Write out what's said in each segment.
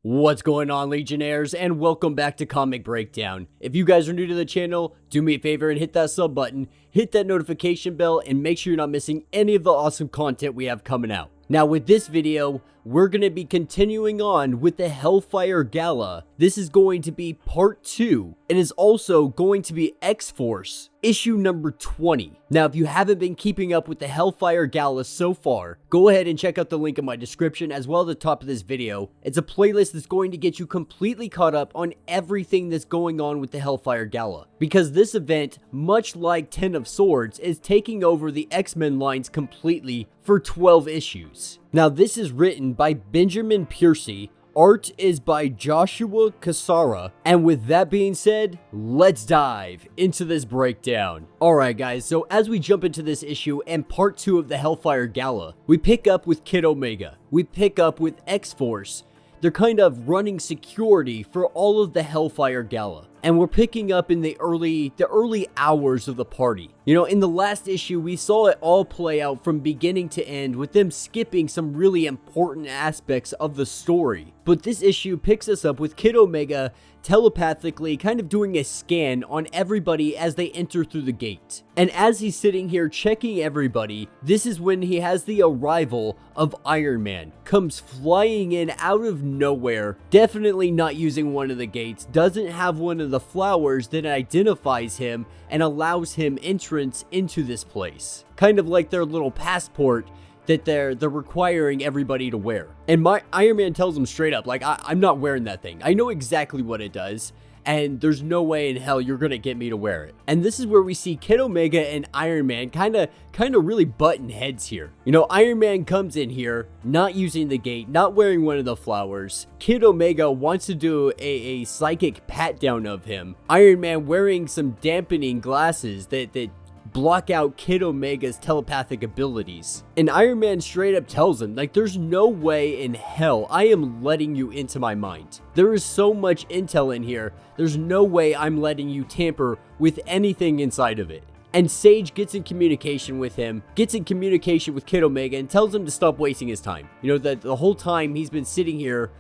What's going on, Legionnaires, and welcome back to Comic Breakdown. If you guys are new to the channel, do me a favor and hit that sub button, hit that notification bell, and make sure you're not missing any of the awesome content we have coming out. Now with this video, we're going to be continuing on with the Hellfire Gala. This is going to be part 2. It is also going to be X-Force, issue number 20. Now if you haven't been keeping up with the Hellfire Gala so far, go ahead and check out the link in my description as well at the top of this video. It's a playlist that's going to get you completely caught up on everything that's going on with the Hellfire Gala. Because this event, much like Ten of Swords, is taking over the X-Men lines completely for 12 issues. Now this is written by Benjamin Piercy, art is by Joshua Cassara, and with that being said, let's dive into this breakdown. Alright guys, so as we jump into this issue and part 2 of the Hellfire Gala, we pick up with Kid Omega, we pick up with X-Force. They're kind of running security for all of the Hellfire Gala. And we're picking up in the early hours of the party. You know, in the last issue, we saw it all play out from beginning to end with them skipping some really important aspects of the story. But this issue picks us up with Kid Omega telepathically kind of doing a scan on everybody as they enter through the gate. And as he's sitting here checking everybody, this is when he has the arrival of Iron Man. Comes flying in out of nowhere, definitely not using one of the gates, doesn't have one of the flowers that identifies him and allows him entrance into this place. Kind of like their little passport that they're requiring everybody to wear. And my Iron Man tells him straight up, like, I'm not wearing that thing. I know exactly what it does, and there's no way in hell you're gonna get me to wear it. And this is where we see Kid Omega and Iron Man kind of really button heads here. You know, Iron Man comes in here, not using the gate, not wearing one of the flowers. Kid Omega wants to do a psychic pat down of him. Iron Man wearing some dampening glasses that block out Kid Omega's telepathic abilities. And Iron Man straight up tells him, like, there's no way in hell I am letting you into my mind. There is so much intel in here, there's no way I'm letting you tamper with anything inside of it. And Sage gets in communication with him, gets in communication with Kid Omega, and tells him to stop wasting his time. You know, that the whole time he's been sitting here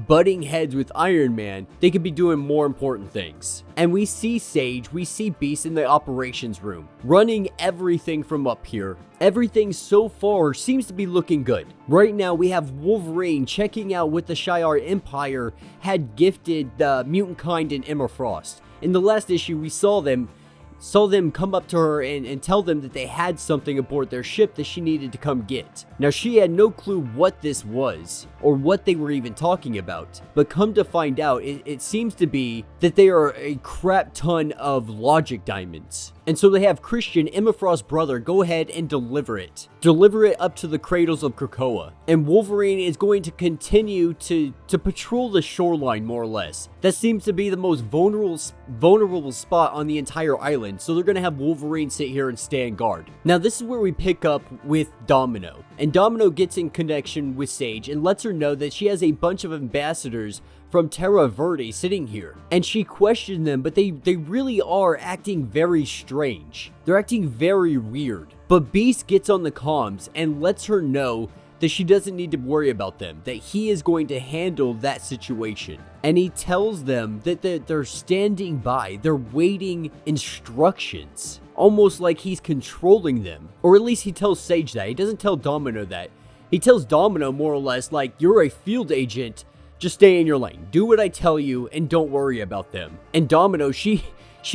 butting heads with Iron Man, they could be doing more important things. And we see Sage, we see Beast in the operations room, running everything from up here. Everything so far seems to be looking good. Right now we have Wolverine checking out what the Shi'ar Empire had gifted the mutant kind in Emma Frost. In the last issue we saw them come up to her and tell them that they had something aboard their ship that she needed to come get. Now she had no clue what this was or what they were even talking about, but come to find out it seems to be that they are a crap ton of logic diamonds. And so they have Christian, Emma Frost's brother, go ahead and deliver it. Deliver it up to the cradles of Krakoa. And Wolverine is going to continue to patrol the shoreline, more or less. That seems to be the most vulnerable spot on the entire island. So they're going to have Wolverine sit here and stand guard. Now this is where we pick up with Domino. And Domino gets in connection with Sage and lets her know that she has a bunch of ambassadors from Terra Verde sitting here. And she questioned them, but they really are acting very strange. They're acting very weird. But Beast gets on the comms and lets her know that she doesn't need to worry about them, that he is going to handle that situation. And he tells them that they're standing by, they're waiting instructions, almost like he's controlling them. Or at least he tells Sage that. He doesn't tell Domino that. He tells Domino more or less like, you're a field agent, just stay in your lane, do what I tell you, and don't worry about them. And Domino, she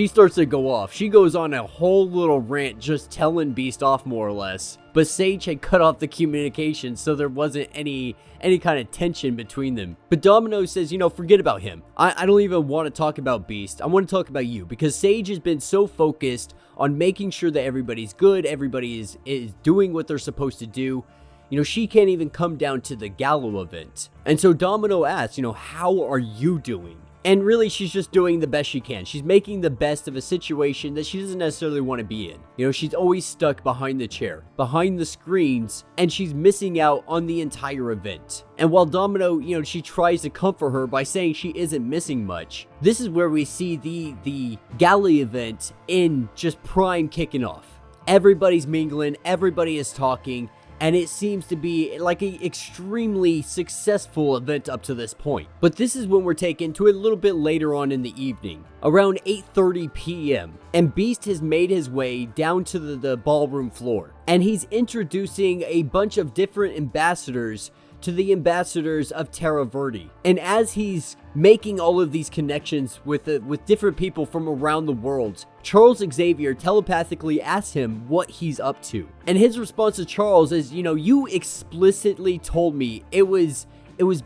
starts to go off. She goes on a whole little rant just telling Beast off more or less. But Sage had cut off the communication, so there wasn't any kind of tension between them. But Domino says, you know, forget about him. I don't even want to talk about Beast. I want to talk about you, because Sage has been so focused on making sure that everybody's good, everybody is doing what they're supposed to do. You know, she can't even come down to the Gala event. And so Domino asks, you know, how are you doing? And really, she's just doing the best she can. She's making the best of a situation that she doesn't necessarily want to be in. You know, she's always stuck behind the chair, behind the screens, and she's missing out on the entire event. And while Domino, you know, she tries to comfort her by saying she isn't missing much, this is where we see the Gala event in just prime kicking off. Everybody's mingling, everybody is talking, and it seems to be like an extremely successful event up to this point. But this is when we're taken to a little bit later on in the evening, around 8:30 p.m., and Beast has made his way down to the ballroom floor, and he's introducing a bunch of different ambassadors to the ambassadors of Terra Verde. And as he's making all of these connections with different people from around the world, Charles Xavier telepathically asks him what he's up to. And his response to Charles is, you explicitly told me it was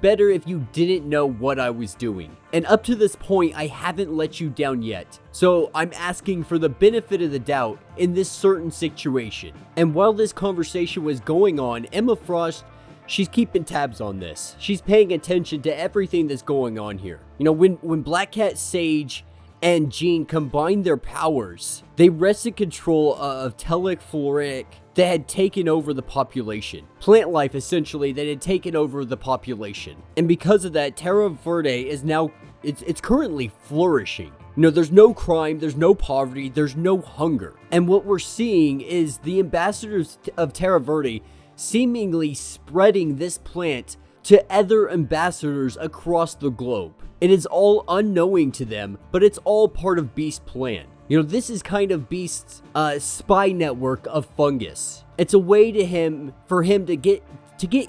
better if you didn't know what I was doing. And up to this point, I haven't let you down yet. So I'm asking for the benefit of the doubt in this certain situation. And while this conversation was going on, Emma Frost, she's keeping tabs on this. She's paying attention to everything that's going on here. When Black Cat, Sage, and Jean combined their powers, they wrested control of Telic Floric that had taken over the population. Plant life, essentially, that had taken over the population. And because of that, Terra Verde is now, it's currently flourishing. There's no crime, there's no poverty, there's no hunger. And what we're seeing is the ambassadors of Terra Verde seemingly spreading this plant to other ambassadors across the globe. It is all unknowing to them, but it's all part of Beast's plan. This is kind of Beast's spy network of fungus. It's a way for him to get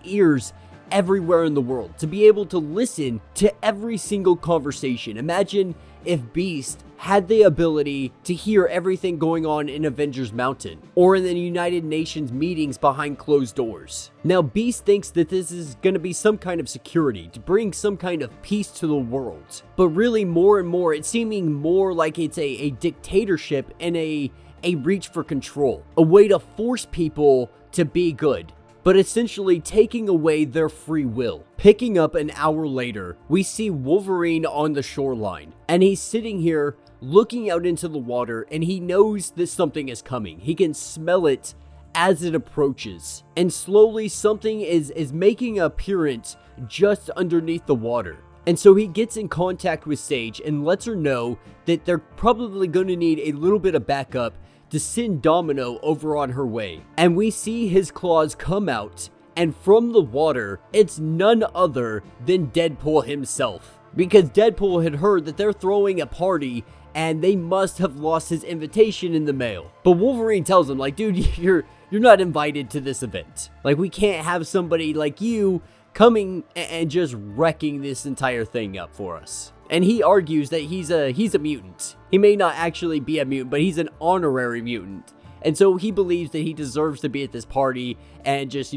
ears everywhere in the world, to be able to listen to every single conversation. Imagine if Beast had the ability to hear everything going on in Avengers Mountain or in the United Nations meetings behind closed doors. Now, Beast thinks that this is going to be some kind of security to bring some kind of peace to the world. But really, more and more, it's seeming more like it's a dictatorship and a reach for control, a way to force people to be good, but essentially taking away their free will. Picking up an hour later, we see Wolverine on the shoreline, and he's sitting here looking out into the water, and he knows that something is coming. He can smell it as it approaches, and slowly something is making an appearance just underneath the water. And so he gets in contact with Sage and lets her know that they're probably going to need a little bit of backup to send Domino over on her way. And we see his claws come out, and from the water, it's none other than Deadpool himself. Because Deadpool had heard that they're throwing a party, and they must have lost his invitation in the mail. But Wolverine tells him, dude, you're not invited to this event. We can't have somebody like you coming and just wrecking this entire thing up for us. And he argues that he's a mutant. He may not actually be a mutant, but he's an honorary mutant. And so he believes that he deserves to be at this party and just,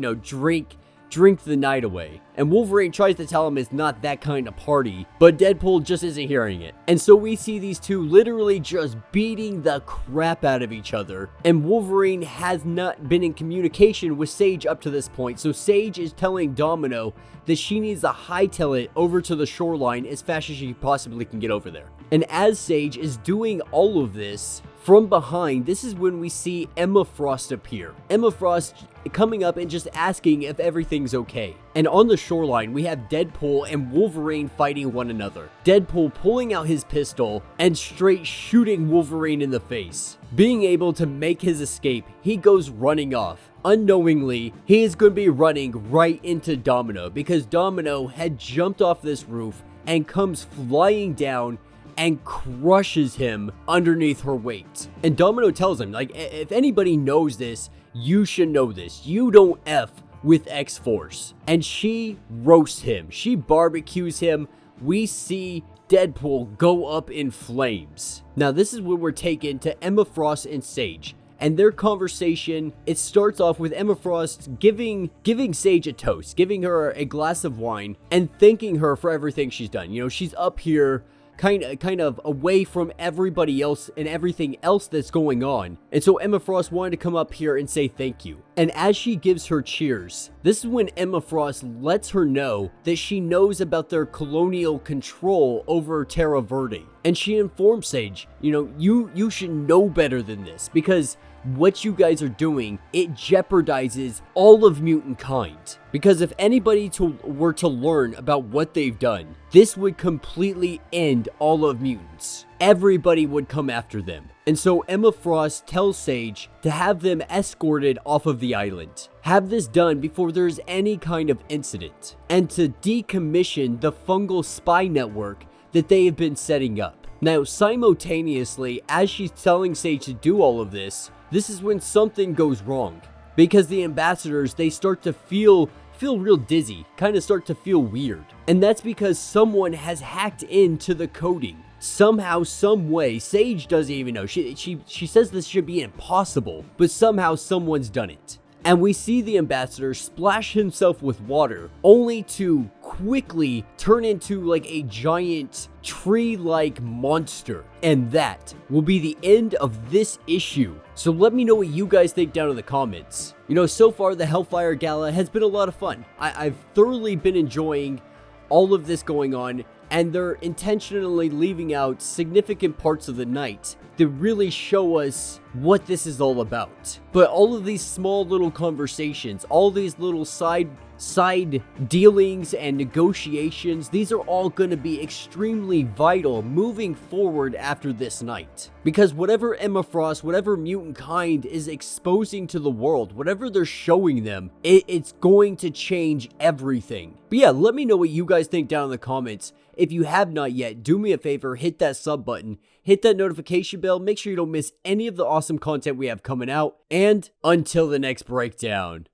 drink the night away. And Wolverine tries to tell him it's not that kind of party, but Deadpool just isn't hearing it. And so we see these two literally just beating the crap out of each other. And Wolverine has not been in communication with Sage up to this point. So Sage is telling Domino that she needs to hightail it over to the shoreline as fast as she possibly can get over there. And as Sage is doing all of this, from behind, this is when we see Emma Frost appear. Emma Frost coming up and just asking if everything's okay. And on the shoreline, we have Deadpool and Wolverine fighting one another. Deadpool pulling out his pistol and straight shooting Wolverine in the face. Being able to make his escape, he goes running off. Unknowingly, he is going to be running right into Domino because Domino had jumped off this roof and comes flying down and crushes him underneath her weight. And Domino tells him, if anybody knows this, you should know this. You don't F with X-Force. And she roasts him. She barbecues him. We see Deadpool go up in flames. Now, this is when we're taken to Emma Frost and Sage. And their conversation, it starts off with Emma Frost giving Sage a toast, giving her a glass of wine, and thanking her for everything she's done. She's up here kind of away from everybody else and everything else that's going on. And so Emma Frost wanted to come up here and say thank you. And as she gives her cheers, this is when Emma Frost lets her know that she knows about their colonial control over Terra Verde. And she informs Sage, you should know better than this because what you guys are doing, it jeopardizes all of mutant kind. Because if anybody were to learn about what they've done, this would completely end all of mutants. Everybody would come after them. And so Emma Frost tells Sage to have them escorted off of the island. Have this done before there's any kind of incident, and to decommission the fungal spy network that they have been setting up. Now, simultaneously, as she's telling Sage to do all of this is when something goes wrong. Because the ambassadors, they start to feel real dizzy, kind of start to feel weird. And that's because someone has hacked into the coding. Somehow, some way, Sage doesn't even know. She says this should be impossible, but somehow someone's done it. And we see the ambassador splash himself with water, only to quickly turn into like a giant tree-like monster. And that will be the end of this issue. So let me know what you guys think down in the comments. You know, so far the Hellfire Gala has been a lot of fun. I've thoroughly been enjoying all of this going on, and they're intentionally leaving out significant parts of the night that really show us what this is all about. But all of these small little conversations, all these little side dealings and negotiations, these are all going to be extremely vital moving forward after this night. Because whatever Emma Frost, whatever mutant kind is exposing to the world, whatever they're showing them, it's going to change everything. But yeah, let me know what you guys think down in the comments. If you have not yet, do me a favor, hit that sub button, hit that notification bell, make sure you don't miss any of the awesome content we have coming out, and until the next breakdown.